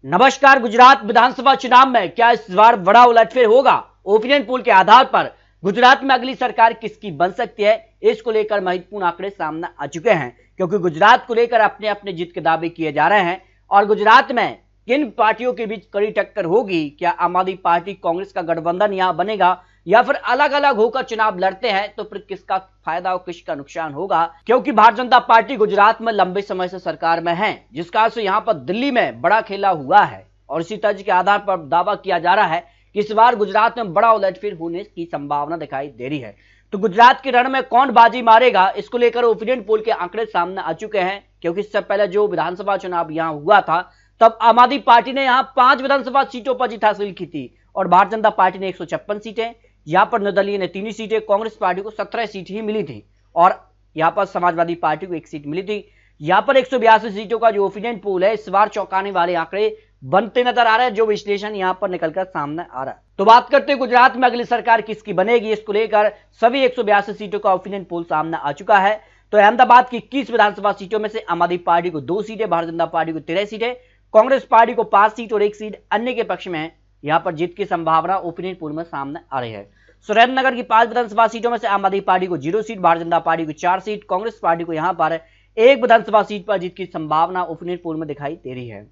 नमस्कार। गुजरात विधानसभा चुनाव में क्या इस बार बड़ा उलटफेर होगा? ओपिनियन पोल के आधार पर गुजरात में अगली सरकार किसकी बन सकती है, इसको लेकर महत्वपूर्ण आंकड़े सामने आ चुके हैं, क्योंकि गुजरात को लेकर अपने अपने जीत के दावे किए जा रहे हैं। और गुजरात में किन पार्टियों के बीच कड़ी टक्कर होगी? क्या आम आदमी पार्टी कांग्रेस का गठबंधन यहां बनेगा या फिर अलग अलग होकर चुनाव लड़ते हैं? तो फिर किसका फायदा और किसका नुकसान होगा? क्योंकि भारतीय जनता पार्टी गुजरात में लंबे समय से सरकार में है, जिस कारण से यहाँ पर दिल्ली में बड़ा खेला हुआ है। और इसी तर्ज के आधार पर दावा किया जा रहा है कि इस बार गुजरात में बड़ा उलटफेर होने की संभावना दिखाई दे रही है। तो गुजरात के रण में कौन बाजी मारेगा, इसको लेकर ओपिनियन पोल के आंकड़े सामने आ चुके हैं। क्योंकि इससे पहले जो विधानसभा चुनाव यहाँ हुआ था, तब आम आदमी पार्टी ने यहाँ 5 विधानसभा सीटों पर जीत हासिल की थी और भारतीय जनता पार्टी ने 156 सीटें, यहाँ पर निर्दलीय ने 3 सीटें, कांग्रेस पार्टी को 17 सीट ही मिली थी और यहाँ पर समाजवादी पार्टी को 1 सीट मिली थी। यहाँ पर 182 सीटों का जो ओपिनियन पोल है, इस बार चौंकाने वाले आंकड़े बनते नजर आ रहे हैं, जो विश्लेषण यहाँ पर निकलकर सामने आ रहा है। तो बात करते हैं गुजरात में अगली सरकार किसकी बनेगी, इसको लेकर सभी 182 सीटों का ओपिनियन पोल सामने आ चुका है। तो अहमदाबाद की 21 विधानसभा सीटों में से आम आदमी पार्टी को 2 सीटें, भारतीय जनता पार्टी को 13 सीटें, कांग्रेस पार्टी को 5 सीट और 1 सीट अन्य के पक्ष में यहाँ पर जीत की संभावना ओपिनियन पोल में सामने आ रही है। सुरेंद्रनगर की 5 विधानसभा सीटों में से आम आदमी पार्टी को 0 सीट, भारतीय जनता पार्टी को 4 सीट, कांग्रेस पार्टी को यहाँ पर 1 विधानसभा सीट पर जीत की संभावना ओपिनियन पोल में दिखाई दे रही है।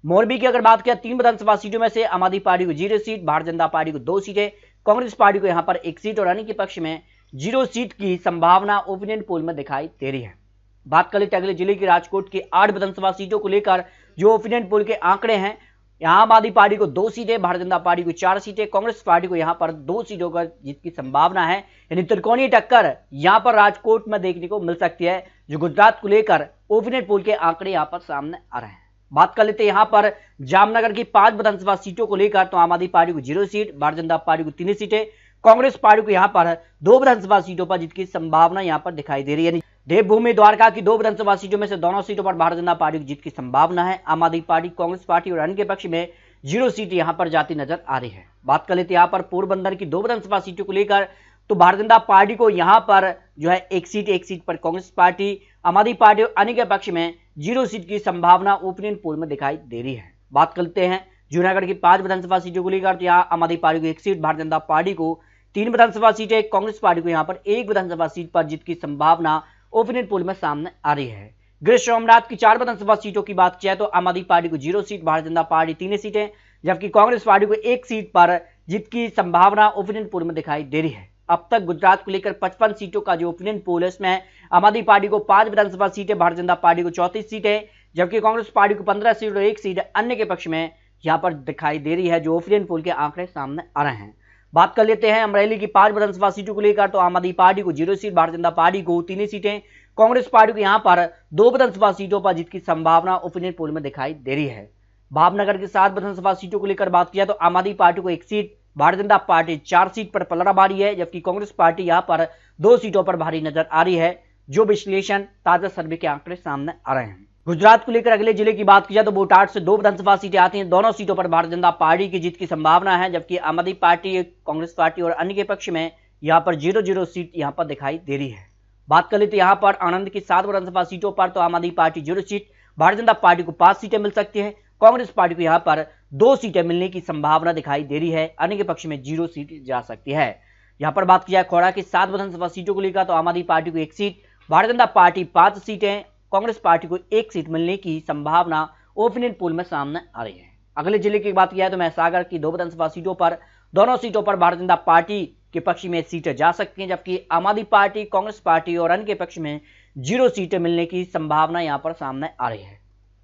मोरबी की अगर बात करें, 3 विधानसभा सीटों में से आम आदमी पार्टी को 0 सीट, भारतीय जनता पार्टी को 2 सीटें, कांग्रेस पार्टी को यहाँ पर 1 सीट और अन्य के पक्ष में 0 सीट की संभावना ओपिनियन पोल में दिखाई दे रही है। बात कर लेते अगले जिले की राजकोट की 8 विधानसभा सीटों को लेकर जो ओपिनियन पोल के आंकड़े हैं। यहाँ आम आदमी पार्टी को 2 सीटें, भारतीय जनता पार्टी को 4 सीटें, कांग्रेस पार्टी को यहाँ पर 2 सीटों का जीत की संभावना है। यानी त्रिकोणीय टक्कर यहाँ पर राजकोट में देखने को मिल सकती है, जो गुजरात को लेकर ओपिनियन पोल के आंकड़े यहाँ पर सामने आ रहे हैं। बात कर लेते हैं यहाँ पर जामनगर की 5 विधानसभा सीटों को लेकर, तो आम आदमी पार्टी को 0 सीट, भारतीय जनता पार्टी को 3 सीटें, कांग्रेस पार्टी को यहाँ पर 2 विधानसभा सीटों पर जीत की संभावना यहाँ पर दिखाई दे रही है। देवभूमि द्वारका की 2 विधानसभा सीटों में से दोनों सीटों पर भारतीय जनता पार्टी की जीत की संभावना है। आम आदमी पार्टी, कांग्रेस पार्टी और अन्य के पक्ष में 0 सीट यहाँ पर जाती नजर आ रही है। बात कर लेते हैं यहाँ पर पोरबंदर की 2 विधानसभा सीटों को लेकर, तो भारतीय जनता पार्टी को यहाँ पर जो है 1 सीट पर कांग्रेस पार्टी, आम आदमी पार्टी और अन्य के पक्ष में 0 सीट की संभावना ओपिनियन पोल में दिखाई दे रही है। बात करते हैं जूनागढ़ की 5 विधानसभा सीटों को लेकर, तो यहाँ आम आदमी पार्टी को 1 सीट, भारतीय जनता पार्टी को 3 विधानसभा सीटें, कांग्रेस पार्टी को यहाँ पर 1 विधानसभा सीट पर जीत की संभावना ओपिनियन पोल में सामने आ रही है। गृह सोमनाथ की 4 विधानसभा सीटों की बात किया तो आम आदमी पार्टी को 0 सीट, भारतीय जनता पार्टी 3 सीटें, जबकि कांग्रेस पार्टी को 1 सीट पर जीत की संभावना ओपिनियन पोल में दिखाई दे रही है। अब तक गुजरात को लेकर 55 सीटों का जो ओपिनियन पोल है, इसमें आम आदमी पार्टी को 5 विधानसभा सीटें, भारतीय जनता पार्टी को 34 सीटें, जबकि कांग्रेस पार्टी को 15 सीट और 1 सीट अन्य के पक्ष में यहाँ पर दिखाई दे रही है, जो ओपिनियन पोल के आंकड़े सामने आ रहे हैं। बात कर लेते हैं अमरेली की 5 विधानसभा सीटों को लेकर, तो आम आदमी पार्टी को 0 सीट, भारतीय जनता पार्टी को 3 सीटें, कांग्रेस पार्टी को यहाँ पर 2 विधानसभा सीटों पर जीत की संभावना ओपिनियन पोल में दिखाई दे रही है। भावनगर की 7 विधानसभा सीटों को लेकर बात किया तो आम आदमी पार्टी को 1 seat, Bharatiya Janata party 4 seat पर पलड़ा भारी है, जबकि कांग्रेस पार्टी यहाँ पर 2 सीटों पर भारी नजर आ रही है, जो विश्लेषण ताजा सर्वे के आंकड़े सामने आ रहे हैं। गुजरात को लेकर अगले जिले की बात की जाए तो बोटाड से 2 विधानसभा सीटें आती हैं, दोनों सीटों पर भारतीय जनता पार्टी की जीत की संभावना है, जबकि आम आदमी पार्टी, कांग्रेस पार्टी और अन्य के पक्ष में यहाँ पर 0-0 सीट यहाँ पर दिखाई दे रही है। बात कर लेते यहाँ पर आनंद की 7 विधानसभा सीटों पर, तो आम आदमी party 0 seat, Bharatiya Janata party को 5 सीटें मिल सकती है, कांग्रेस पार्टी को यहाँ पर 2 सीटें मिलने की संभावना दिखाई दे रही है, अन्य के पक्ष में 0 सीट जा सकती है। यहाँ पर बात की जाए खोड़ा की 7 विधानसभा सीटों को लेकर, तो आम आदमी पार्टी को 1 सीट, भारतीय जनता पार्टी 5 सीटें, कांग्रेस पार्टी को 1 सीट मिलने की संभावना ओपिनियन पोल में सामने आ रही है। अगले जिले की बात किया तो महसागर की 2 विधानसभा सीटों पर, दोनों सीटों पर भारतीय जनता पार्टी के पक्ष में सीटें जा सकती हैं, जबकि आम आदमी पार्टी, कांग्रेस पार्टी और अन्य के पक्ष में 0 सीटें मिलने की संभावना यहाँ पर सामने आ रही है।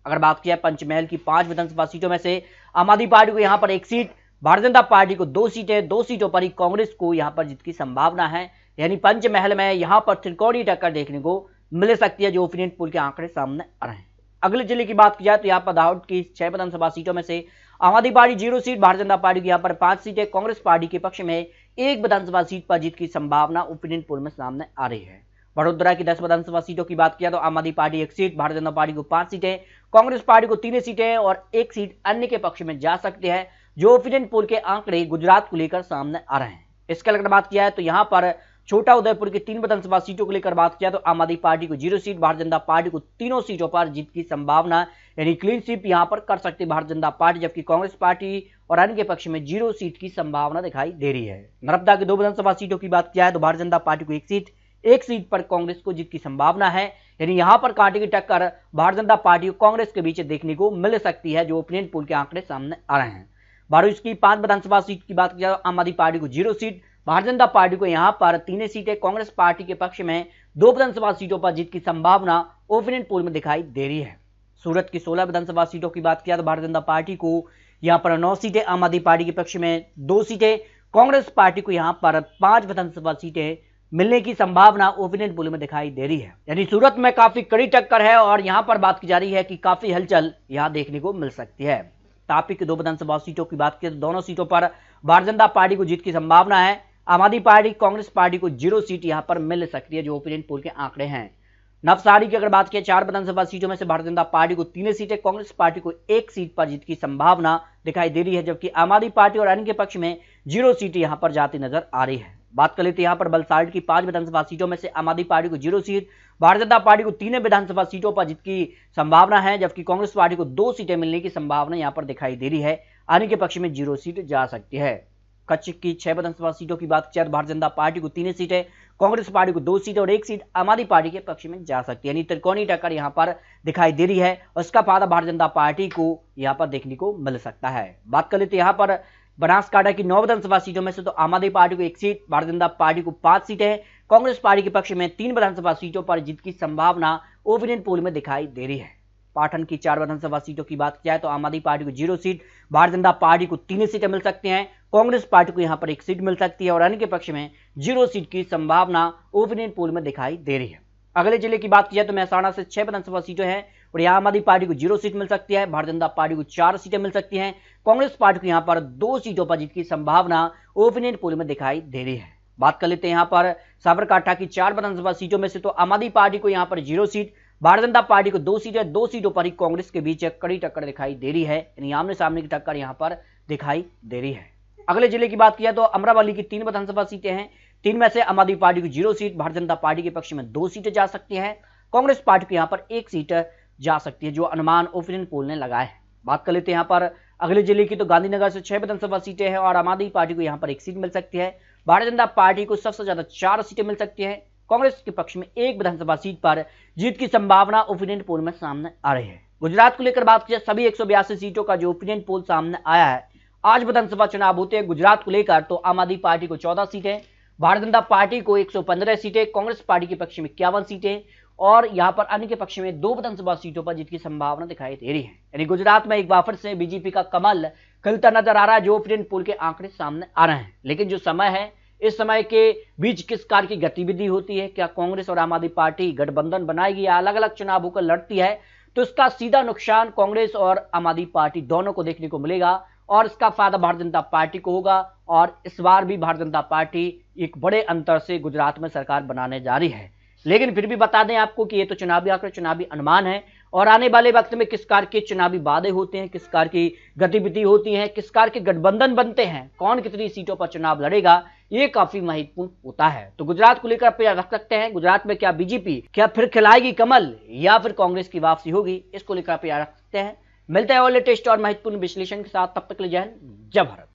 अगर बात किया पंचमहल की 5 विधानसभा सीटों में से आम आदमी पार्टी को यहाँ पर 1 सीट, भारतीय जनता पार्टी को 2 सीटें, 2 सीटों पर ही कांग्रेस को यहाँ पर जीत की संभावना है। यानी पंचमहल में यहाँ पर त्रिकोणीय टक्कर देखने को मिल सकती है, जो ओपिनियन पोल के आंकड़े सामने आ रहे हैं। अगले जिले की बात की जाए तो यहाँ पर दाहोद की 6 विधानसभा सीटों में से आम आदमी party 0 seat, Bharatiya Janata party की यहाँ पर 5 सीटें, कांग्रेस पार्टी के पक्ष में 1 विधानसभा सीट पर जीत की संभावना ओपिनियन पोल में सामने आ रही है। वडोदरा की 10 विधानसभा सीटों की बात किया तो आम आदमी party 1 seat, Bharatiya Janata party को 5 सीटें, कांग्रेस पार्टी को 3 सीटें और 1 सीट अन्य के पक्ष में जा सकती है, जो ओपिनियन पोल के आंकड़े गुजरात को लेकर सामने आ रहे हैं। इसके अगर बात किया है तो यहाँ पर छोटा उदयपुर की 3 विधानसभा सीटों को लेकर बात किया तो आम आदमी पार्टी को 0 सीट, भारतीय जनता पार्टी को तीनों सीटों पर जीत की संभावना, यानी क्लीन स्वीप यहां पर कर सकती है भारतीय जनता पार्टी, जबकि कांग्रेस पार्टी और अन्य के पक्ष में 0 सीट की संभावना दिखाई दे रही है। नर्मदा की 2 विधानसभा सीटों की बात किया है तो भारतीय जनता पार्टी को एक सीट पर कांग्रेस को जीत की संभावना है, यानी यहां पर कांटे की टक्कर भारतीय जनता पार्टी और कांग्रेस के बीच देखने को मिल सकती है, जो ओपिनियन पोल के आंकड़े सामने आ रहे हैं। बारूच की 5 विधानसभा सीट की बात किया तो आम आदमी पार्टी को 0 सीट, भारतीय जनता पार्टी को यहां पर 3 सीटें, कांग्रेस पार्टी के पक्ष में 2 विधानसभा सीटों पर जीत की संभावना ओपिनियन पोल में दिखाई दे रही है। सूरत की 16 विधानसभा सीटों की बात किया तो भारतीय जनता पार्टी को यहां पर 9 सीटें, आम आदमी पार्टी के पक्ष में 2 सीटें, कांग्रेस पार्टी को यहां पर 5 विधानसभा सीटें मिलने की संभावना ओपिनियन पोल में दिखाई दे रही है। यानी सूरत में काफी कड़ी टक्कर है और यहां पर बात की जा रही है कि काफी हलचल यहां देखने को मिल सकती है। तापी की 2 विधानसभा सीटों की बात करें तो दोनों सीटों पर भारतीय जनता पार्टी को जीत की संभावना है। आम आदमी पार्टी, कांग्रेस पार्टी को 0 सीट यहां पर मिल सकती है, जो ओपिनियन पोल के आंकड़े हैं। नवसारी की अगर बात करें 4 विधानसभा सीटों में से भारतीय जनता पार्टी को 3 सीटें, कांग्रेस पार्टी को 1 सीट पर जीत की संभावना दिखाई दे रही है, जबकि आम आदमी पार्टी और अन्य के पक्ष में 0 सीट यहां पर जाती नजर आ रही है। बात कर लेते हैं यहां पर वलसाड की 5 विधानसभा सीटों में से आम आदमी पार्टी को 0 सीट, भारतीय जनता पार्टी को 3 विधानसभा सीटों पर जीत की संभावना है, जबकि कांग्रेस पार्टी को 2 सीटें मिलने की संभावना यहां पर दिखाई दे रही है, अन्य के पक्ष में 0 सीट जा सकती है। कच्छ की 6 विधानसभा सीटों की बात किया तो भारतीय जनता पार्टी को 3 सीटें, कांग्रेस पार्टी को 2 सीटें और 1 सीट आम आदमी पार्टी के पक्ष में जा सकती है, यानी त्रिकोणीय टक्कर यहां पर दिखाई दे रही है और इसका फायदा भारतीय जनता पार्टी को यहां पर देखने को मिल सकता है। बात कर लेते हैं यहां पर बनासकांठा की 9 विधानसभा सीटों में से तो आम आदमी पार्टी को 1 सीट, भारतीय जनता पार्टी को 5 सीटें, कांग्रेस पार्टी के पक्ष में 3 विधानसभा सीटों पर जीत की संभावना ओपिनियन पोल में दिखाई दे रही है। पाटन की 4 विधानसभा सीटों की बात किया है तो आम आदमी पार्टी को 0 सीट, भारतीय जनता पार्टी को 3 सीटें मिल सकती हैं, कांग्रेस पार्टी को यहां पर 1 सीट मिल सकती है और अन्य के पक्ष में 0 सीट की संभावना ओपिनियन पोल में दिखाई दे रही है। अगले जिले की बात किया तो महसाणा से 6 विधानसभा सीटें हैं और यहां आम आदमी पार्टी को 0 सीट मिल सकती है, भारतीय जनता पार्टी को 4 सीटें मिल सकती हैं, कांग्रेस पार्टी को यहां पर 2 सीटों पर जीत की संभावना ओपिनियन पोल में दिखाई दे रही है। बात कर लेते हैं यहां पर साबरकांठा की 4 विधानसभा सीटों में से तो आम आदमी पार्टी को यहां पर 0 सीट, भारतीय जनता पार्टी को 2 सीटें, 2 सीटों पर ही कांग्रेस के बीच कड़ी टक्कर दिखाई दे रही है, यानी आमने सामने की टक्कर यहां पर दिखाई दे रही है। अगले जिले की बात किया तो अमरावली की 3 विधानसभा सीटें हैं, 3 में से आम आदमी पार्टी को 0 सीट, भारतीय जनता पार्टी के पक्ष में 2 सीटें जा सकती हैं, कांग्रेस पार्टी को यहां पर 1 सीट जा सकती है, जो अनुमान ओपिनियन पोल ने लगाया है। बात कर लेते हैं यहां पर अगले जिले की तो गांधीनगर से 6 विधानसभा सीटें हैं और आम आदमी पार्टी को यहां पर 1 सीट मिल सकती है, भारतीय जनता पार्टी को सबसे ज्यादा 4 सीटें मिल सकती है, कांग्रेस के पक्ष में 1 विधानसभा सीट पर जीत की संभावना ओपिनियन पोल में सामने आ रही है। गुजरात को लेकर बात की सभी 182 सीटों का जो ओपिनियन पोल सामने आया है, आज विधानसभा चुनाव होते हैं गुजरात को लेकर तो आम आदमी पार्टी को 14 सीटें, भारतीय जनता पार्टी को 115 सीटें, कांग्रेस पार्टी के पक्ष में 51 सीटें और यहां पर अन्य के पक्ष में 2 विधानसभा सीटों पर जीत की संभावना दिखाई दे रही है। यानी गुजरात में एक बार फिर से बीजेपी का कमल खिलता नजर आ रहा है, जो ओपिनियन पोल के आंकड़े सामने आ रहे हैं। लेकिन जो समय है, इस समय के बीच किस कार की गतिविधि होती है, क्या कांग्रेस और आम आदमी पार्टी गठबंधन बनाएगी या अलग अलग चुनाव होकर लड़ती है, तो इसका सीधा नुकसान कांग्रेस और आम आदमी पार्टी दोनों को देखने को मिलेगा और इसका फायदा भारतीय जनता पार्टी को होगा। और इस बार भी भारतीय जनता पार्टी एक बड़े अंतर से गुजरात में सरकार बनाने जा रही है। लेकिन फिर भी बता दें आपको कि ये तो चुनावी आंकड़े, चुनावी अनुमान है और आने वाले वक्त में किस कार के चुनावी वादे होते हैं, किस कार की गतिविधि होती है, किस कार के गठबंधन बनते हैं, कौन कितनी सीटों पर चुनाव लड़ेगा, ये काफी महत्वपूर्ण होता है। तो गुजरात को लेकर आप रख सकते हैं, गुजरात में क्या बीजेपी क्या फिर खिलाएगी कमल या फिर कांग्रेस की वापसी होगी, इसको लेकर आप रख सकते हैं। मिलते हैं और लेटेस्ट और महत्वपूर्ण विश्लेषण के साथ, तब तक ले जय हिंद, जय भारत।